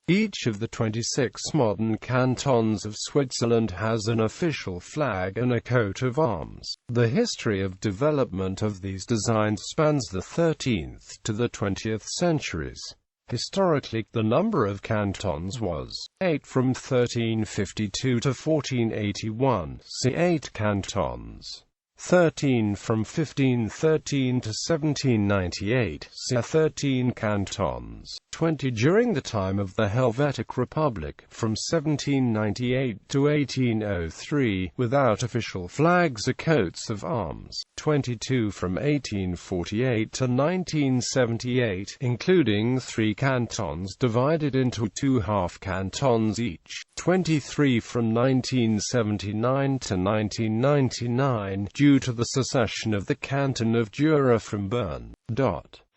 Each of the 26 modern cantons of Switzerland has an official flag and a coat of arms. The history of development of these designs spans the 13th to the 20th centuries. Historically, the number of cantons was 8 from 1352 to 1481, see 8 cantons. 13 from 1513 to 1798, see 13 cantons. 20 during the time of the Helvetic Republic, from 1798 to 1803, without official flags or coats of arms. 22 from 1848 to 1978, including 3 cantons divided into 2 half-cantons each. 23 from 1979 to 1999, due to the secession of the canton of Jura from Bern.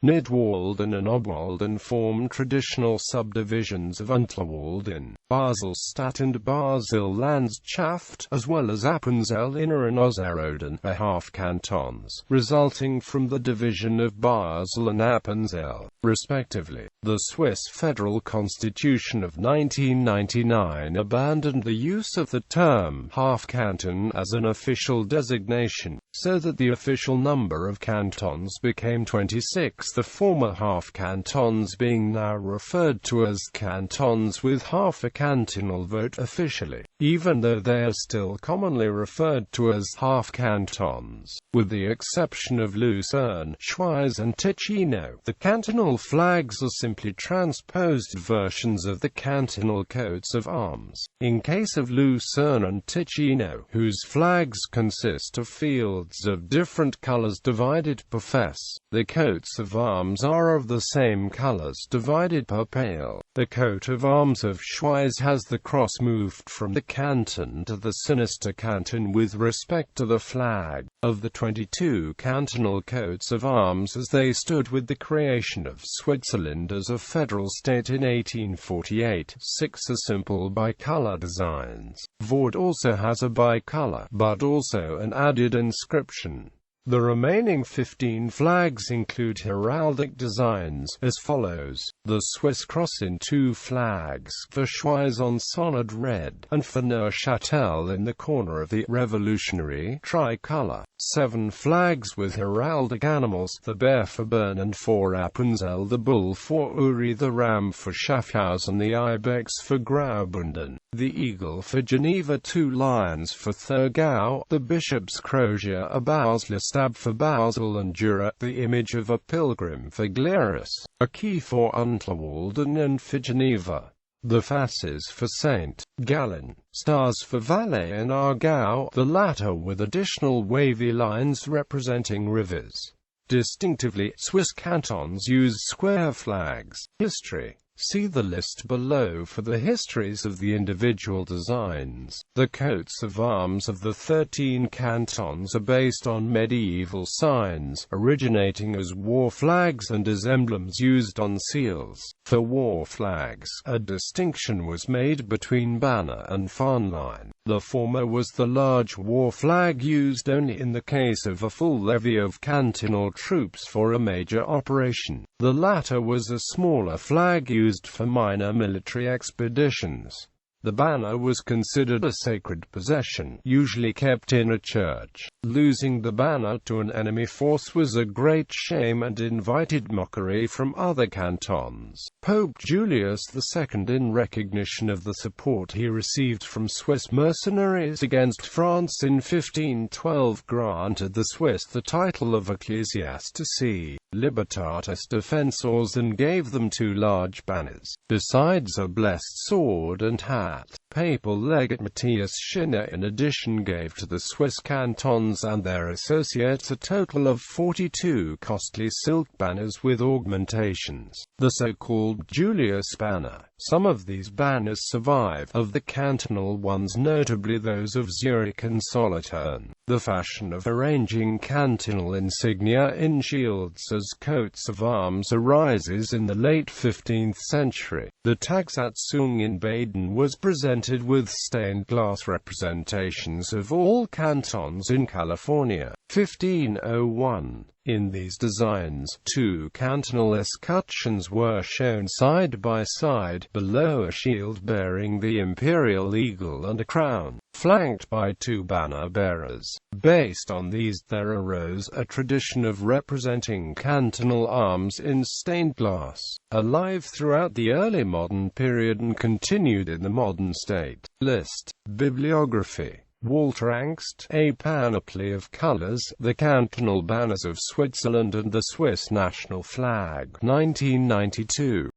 Nidwalden and Obwalden form traditional subdivisions of Unterwalden, Baselstadt and Basel-Landschaft, as well as Appenzell-Inner and Osserode are half-cantons, resulting from the division of Basel and Appenzell, respectively. The Swiss Federal Constitution of 1999 abandoned the use of the term half-canton as an official designation, so that the official number of cantons became 26, the former half-cantons being now referred to as cantons with half a cantonal vote officially, even though they are still commonly referred to as half-cantons. With the exception of Lucerne, Schwyz and Ticino, the cantonal flags are simply transposed versions of the cantonal coats of arms. In case of Lucerne and Ticino, whose flags consist of fields of different colors divided per fess, the coats of arms are of the same colors divided per pale. The coat of arms of Schwyz has the cross moved from the canton to the sinister canton with respect to the flag. Of the 22 cantonal coats of arms as they stood with the creation of Switzerland as a federal state in 1848, 6 are simple bicolor designs. Vaud also has a bicolor, but also an added inscription. The remaining 15 flags include heraldic designs, as follows: the Swiss cross in 2 flags, for Schwyz on solid red, and for Neuchâtel in the corner of the revolutionary tricolor. 7 flags with heraldic animals, the bear for Bern and for Appenzell, the bull for Uri, the ram for Schaffhausen, the ibex for Graubünden, the eagle for Geneva, 2 lions for Thurgau, the bishop's crosier, a Basler stab for Basel and Jura, the image of a pilgrim for Glarus, a key for Unterwalden and for Geneva, the fasces for St. Gallen, stars for Valais and Aargau, the latter with additional wavy lines representing rivers. Distinctively, Swiss cantons use square flags. History. See the list below for the histories of the individual designs. The coats of arms of the 13 cantons are based on medieval signs, originating as war flags and as emblems used on seals. For war flags, a distinction was made between banner and fahnenline. The former was the large war flag used only in the case of a full levy of cantonal troops for a major operation. The latter was a smaller flag used for minor military expeditions. The banner was considered a sacred possession, usually kept in a church. Losing the banner to an enemy force was a great shame and invited mockery from other cantons. Pope Julius II, in recognition of the support he received from Swiss mercenaries against France in 1512, granted the Swiss the title of Ecclesiastici Libertatis Defensors and gave them 2 large banners, besides a blessed sword and hat. Papal legate Matthias Schinner in addition gave to the Swiss cantons and their associates a total of 42 costly silk banners with augmentations, the so-called Julius banner. Some of these banners survive, of the cantonal ones notably those of Zurich and Solothurn. The fashion of arranging cantonal insignia in shields as coats of arms arises in the late 15th century. The Tagsatzung in Baden was presented with stained glass representations of all cantons in California. 1501. In these designs, two cantonal escutcheons were shown side by side, below a shield bearing the imperial eagle and a crown, flanked by two banner-bearers. Based on these, there arose a tradition of representing cantonal arms in stained glass, alive throughout the early modern period and continued in the modern state. List. Bibliography. Walter Angst, A Panoply of Colors, The Cantonal Banners of Switzerland and the Swiss National Flag, 1992.